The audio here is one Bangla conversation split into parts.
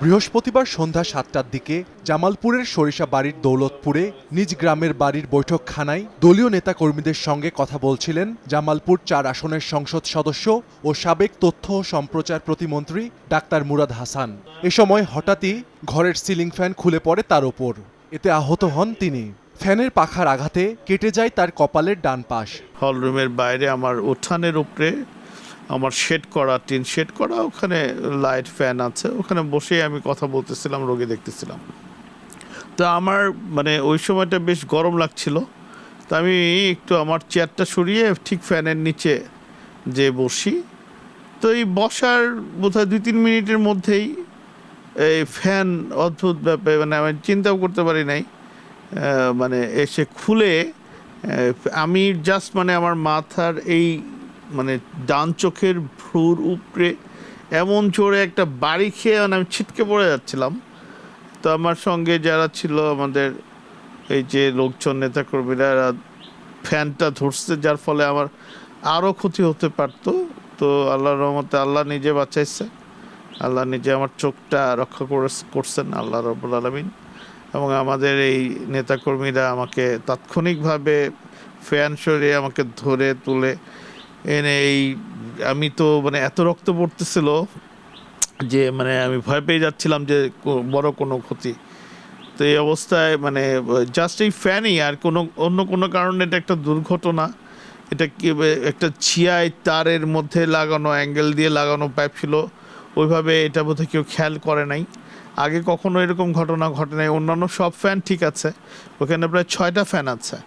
বৃহস্পতিবার সন্ধ্যা ৭টার দিকে জামালপুরের সরিষাবাড়ির দৌলতপুরে নিজ গ্রামের বাড়ির বৈঠকখানায় দলীয় নেতাকর্মীদের সঙ্গে কথা বলছিলেন জামালপুর ৪ আসনের সংসদ সদস্য ও সাবেক তথ্য ও সম্প্রচার প্রতিমন্ত্রী ডাক্তার মুরাদ হাসান। এ সময় হঠাৎই ঘরের সিলিং ফ্যান খুলে পড়ে তার ওপর। এতে আহত হন তিনি। ফ্যানের পাখার আঘাতে কেটে যায় তার কপালের ডান পাশ। হলরুমের বাইরে আমার উঠানের উপরে আমার টিন শেড করা ওখানে লাইট ফ্যান আছে, ওখানে বসে আমি কথা বলতেছিলাম, রোগী দেখতেছিলাম। তো আমার ওই সময়টা বেশ গরম লাগছিল। তো আমি একটু আমার চেয়ারটা সরিয়ে ঠিক ফ্যানের নিচে যে বসি। তো এই বসার বোধহয় ২-৩ মিনিটের মধ্যেই এই ফ্যান অদ্ভুত ব্যাপারে আমি চিন্তাও করতে পারি নাই, এসে খুলে আমি জাস্ট আমার মাথার এই ডান চোখের ভ্রুর উপরে এমন জোরে একটা বাড়ি খেয়ে আমি ছিটকে পড়ে যাচ্ছিলাম। তো আমার সঙ্গে যারা ছিল আমাদের এই যে লোকজন নেতাকর্মীরা ফ্যানটা ধরছে, যার ফলে আমার আরও ক্ষতি হতে পারত। তো আল্লাহর রহমতে আল্লাহ নিজে বাঁচাইছে, আল্লাহ নিজে আমার চোখটা রক্ষা করছেন আল্লাহ রাব্বুল আলামিন। এবং আমাদের এই নেতাকর্মীরা আমাকে তাৎক্ষণিকভাবে ফ্যান সরিয়ে আমাকে ধরে তুলে এনে আমি তো এত রক্ত পড়তেছিল যে আমি ভয় পেয়ে যাচ্ছিলাম যে বড় কোনো ক্ষতি। তো এই অবস্থায় জাস্ট এই ফ্যানই, আর অন্য কোনো কারণে এটা একটা দুর্ঘটনা। এটা কি একটা ছিয়ায় তারের মধ্যে লাগানো, অ্যাঙ্গেল দিয়ে লাগানো পাইপ ছিল, ওইভাবে এটা বোধহয় কেউ খেয়াল করে নাই। আগে কখনো এরকম ঘটনা ঘটে নাই। অন্যান্য সব ফ্যান ঠিক আছে, ওখানে প্রায় 6টা ফ্যান আছে।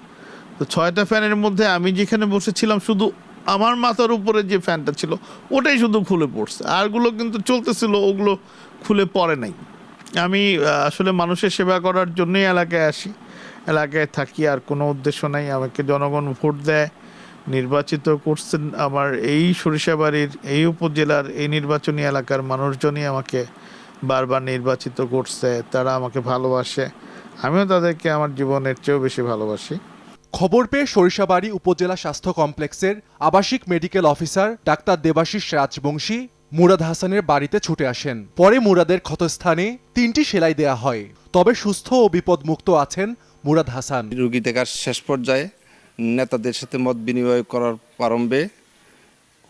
তো 6টা ফ্যানের মধ্যে আমি যেখানে বসেছিলাম শুধু আমার মাথার উপরে যে ফ্যানটা ছিল ওটাই শুধু খুলে পড়ছে, আরগুলো কিন্তু চলতেছিল, ওগুলো খুলে পড়ে নাই। আমি আসলে মানুষের সেবা করার জন্যই এলাকায় আসি, এলাকায় থাকি, আর কোনো উদ্দেশ্য নাই। আমাকে জনগণ ভোট দেয়, নির্বাচিত করছেন। আমার এই সরিষাবাড়ির এই উপজেলার এই নির্বাচনী এলাকার মানুষজনই আমাকে বারবার নির্বাচিত করছে। তারা আমাকে ভালোবাসে, আমিও তাদেরকে আমার জীবনের চেয়েও বেশি ভালোবাসি। খবর পেয়ে সরিষাবাড়ি উপজেলা স্বাস্থ্য কমপ্লেক্সের আবাসিক medical officer doctor Debashis Rajbanshi Murad হাসানের বাড়িতে ছুটে আসেন। পরে মুরাদের ক্ষতস্থানে 3টি সেলাই দেয়া হয়। তবে সুস্থ ও বিপদমুক্ত আছেন মুরাদ হাসান। রোগী দেখার শেষ পর্যায়ে নেতাদের সাথে মত বিনিময় করার প্রারম্ভে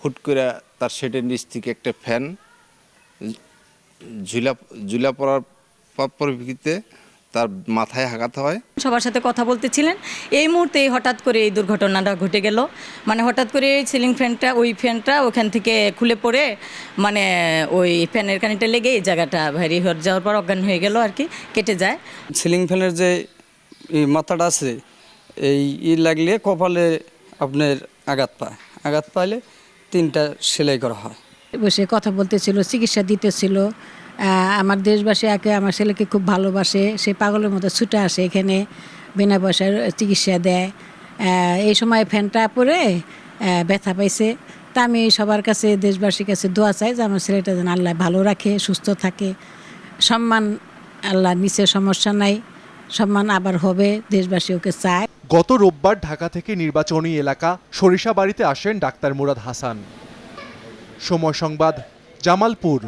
হুট করে তার শেডের নিচ থেকে একটা ফ্যান ঝুলা পড়ার পরিপ্রেক্ষিতে তার মাথায় আঘাত হয়। সবার সাথে কথা বলতেছিলেন, এই মুহূর্তে হঠাৎ করে এই দুর্ঘটনাটা ঘটে গেল। হঠাৎ করে সিলিং ফ্যানটা ওখান থেকে খুলে পড়ে ওই ফ্যানের কানেরটা লেগে এই জায়গাটা ভারী হয়ে যাওয়ার পর অজ্ঞান হয়ে গেল আর কি, কেটে যায়। সিলিং ফ্যানের যে মাথাটা আছে এই লাগলে কপালে আপনার আঘাত পাইলে 3টা সেলাই করা হয়। বসে কথা বলতেছিল, চিকিৎসা দিতেছিল। আমার দেশবাসী আমার ছেলেকে খুব ভালোবাসে, সে পাগলের মতো ছুটে আসে এখানে, বিনা পয়সার চিকিৎসা দেয়। এই সময় ফ্যানটা পরে ব্যথা পাইছে। তা আমি সবার কাছে, দেশবাসীর কাছে দোয়া চাই যে আমার ছেলেটা যেন আল্লাহ ভালো রাখে, সুস্থ থাকে। সম্মান আল্লাহ নিচে, সমস্যা নাই, সম্মান আবার হবে, দেশবাসী ওকে চায়। গত রোববার ঢাকা থেকে নির্বাচনী এলাকা সরিষাবাড়িতে আসেন ডাক্তার মুরাদ হাসান। সময় সংবাদ, জামালপুর।